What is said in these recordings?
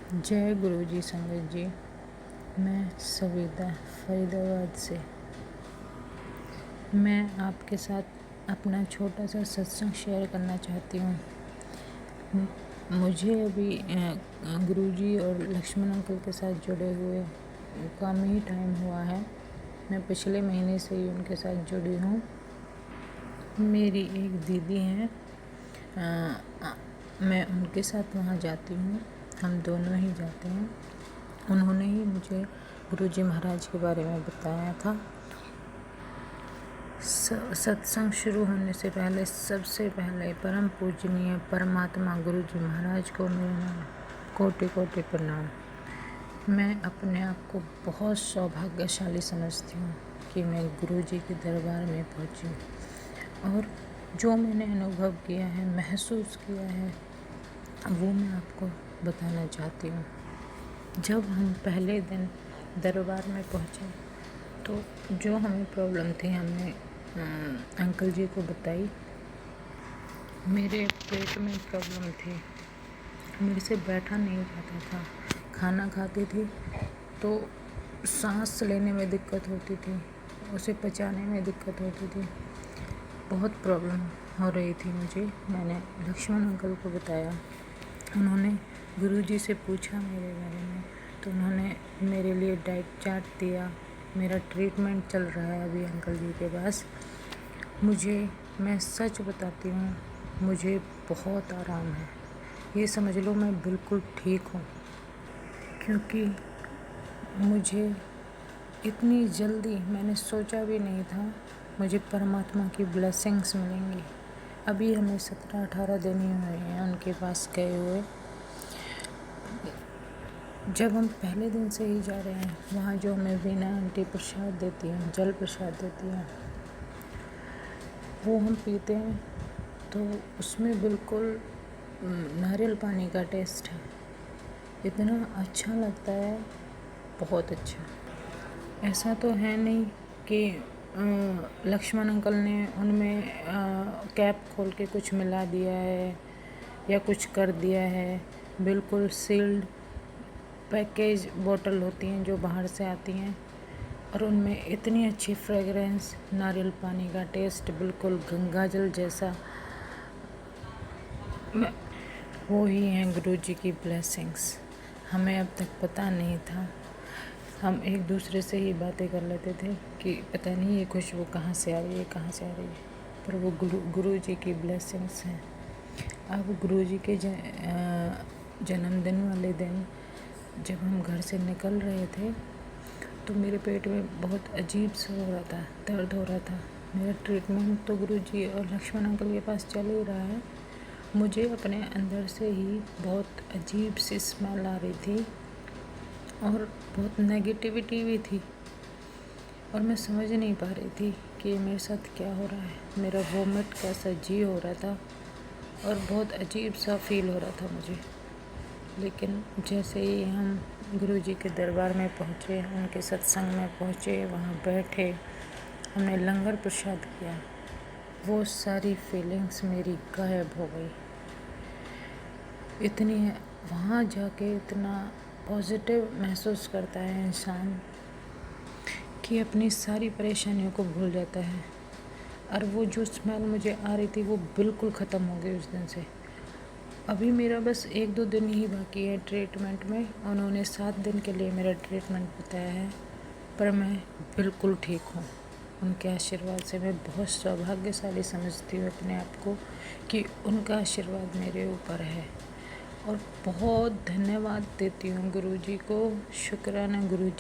जय गुरु जी संगत जी। मैं सविता फरीदाबाद से। मैं आपके साथ अपना छोटा सा सत्संग शेयर करना चाहती हूँ। मुझे अभी गुरु जी और लक्ष्मण अंकल के साथ जुड़े हुए कम ही टाइम हुआ है। मैं पिछले महीने से ही उनके साथ जुड़ी हूँ। मेरी एक दीदी हैं, मैं उनके साथ वहाँ जाती हूँ। हम दोनों ही जाते हैं। उन्होंने ही मुझे गुरु जी महाराज के बारे में बताया था। सत्संग शुरू होने से पहले सबसे पहले परम पूजनीय परमात्मा गुरु जी महाराज को मेरा कोटि कोटि प्रणाम। मैं अपने आप को बहुत सौभाग्यशाली समझती हूँ कि मैं गुरु जी के दरबार में पहुँची और जो मैंने अनुभव किया है, महसूस किया है, वो मैं आपको बताना चाहती हूँ। जब हम पहले दिन दरबार में पहुँचे तो जो हमें प्रॉब्लम थी हमने अंकल जी को बताई। मेरे पेट में प्रॉब्लम थी, मेरे से बैठा नहीं जाता था। खाना खाती थी तो सांस लेने में दिक्कत होती थी, उसे पचाने में दिक्कत होती थी। बहुत प्रॉब्लम हो रही थी मुझे। मैंने लक्ष्मण अंकल को बताया। उन्होंने गुरुजी से पूछा मेरे बारे में, तो उन्होंने मेरे लिए डाइट चार्ट दिया। मेरा ट्रीटमेंट चल रहा है अभी अंकल जी के पास। मैं सच बताती हूँ, मुझे बहुत आराम है। ये समझ लो मैं बिल्कुल ठीक हूँ, क्योंकि मुझे इतनी जल्दी मैंने सोचा भी नहीं था मुझे परमात्मा की ब्लेसिंग्स मिलेंगी। अभी हमें 17-18 दिन ही हुए हैं उनके पास गए हुए। जब हम पहले दिन से ही जा रहे हैं, वहाँ जो हमें वीना आंटी प्रसाद देती हैं, जल प्रसाद देती हैं, वो हम पीते हैं तो उसमें बिल्कुल नारियल पानी का टेस्ट है। इतना अच्छा लगता है, बहुत अच्छा। ऐसा तो है नहीं कि लक्ष्मण अंकल ने उनमें कैप खोल के कुछ मिला दिया है या कुछ कर दिया है। बिल्कुल सील्ड पैकेज बोतल होती हैं जो बाहर से आती हैं, और उनमें इतनी अच्छी फ्रेगरेंस, नारियल पानी का टेस्ट, बिल्कुल गंगा जल जैसा। वो ही हैं गुरु जी की ब्लेसिंग्स। हमें अब तक पता नहीं था। हम एक दूसरे से ही बातें कर लेते थे कि पता नहीं ये खुशबू कहाँ से आ रही है, कहाँ से आ रही है, पर वो गुरु जी की ब्लेसिंग्स हैं। अब गुरु जी के जन्मदिन वाले दिन जब हम घर से निकल रहे थे तो मेरे पेट में बहुत अजीब सा हो रहा था, दर्द हो रहा था। मेरा ट्रीटमेंट तो गुरुजी और लक्ष्मण अंकल के पास चल ही रहा है। मुझे अपने अंदर से ही बहुत अजीब सी स्मेल आ रही थी और बहुत नेगेटिविटी भी थी, और मैं समझ नहीं पा रही थी कि मेरे साथ क्या हो रहा है। मेरा वोमिट का सा जी हो रहा था और बहुत अजीब सा फील हो रहा था मुझे। लेकिन जैसे ही हम गुरु जी के दरबार में पहुँचे, उनके सत्संग में पहुँचे, वहाँ बैठे, हमने लंगर प्रसाद किया, वो सारी फीलिंग्स मेरी गायब हो गई। वहाँ जाके इतना पॉजिटिव महसूस करता है इंसान कि अपनी सारी परेशानियों को भूल जाता है। और वो जो स्मेल मुझे आ रही थी वो बिल्कुल ख़त्म हो गई उस दिन से। अभी मेरा बस 1-2 दिन ही बाकी है ट्रीटमेंट में। उन्होंने 7 दिन के लिए मेरा ट्रीटमेंट बताया है, पर मैं बिल्कुल ठीक हूँ। उनके आशीर्वाद से मैं बहुत सौभाग्यशाली समझती हूँ अपने आप को कि उनका आशीर्वाद मेरे ऊपर है। और बहुत धन्यवाद देती हूँ गुरु जी को। शुक्राना गुरु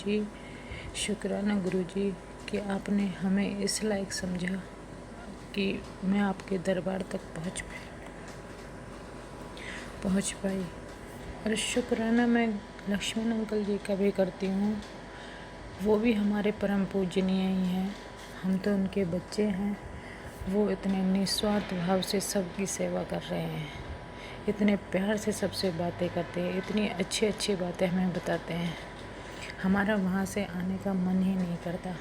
जी कि आपने हमें इस लायक समझा कि मैं आपके दरबार तक पहुँच पाई। और शुक्राना मैं लक्ष्मण अंकल जी का भी करती हूँ। वो भी हमारे परम पूजनीय ही हैं। हम तो उनके बच्चे हैं। वो इतने निस्वार्थ भाव से सबकी सेवा कर रहे हैं, इतने प्यार से सबसे बातें करते हैं, इतनी अच्छी अच्छी बातें हमें बताते हैं। हमारा वहाँ से आने का मन ही नहीं करता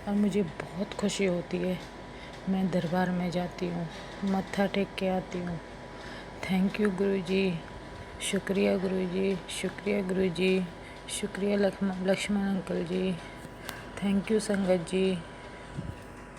और मुझे बहुत खुशी होती है। मैं दरबार में जाती हूँ, मत्था टेक के आती हूँ। थैंक यू गुरु जी। शुक्रिया गुरु जी, शुक्रिया गुरु जी, शुक्रिया Lakshman uncle ji, thank you Sangat ji.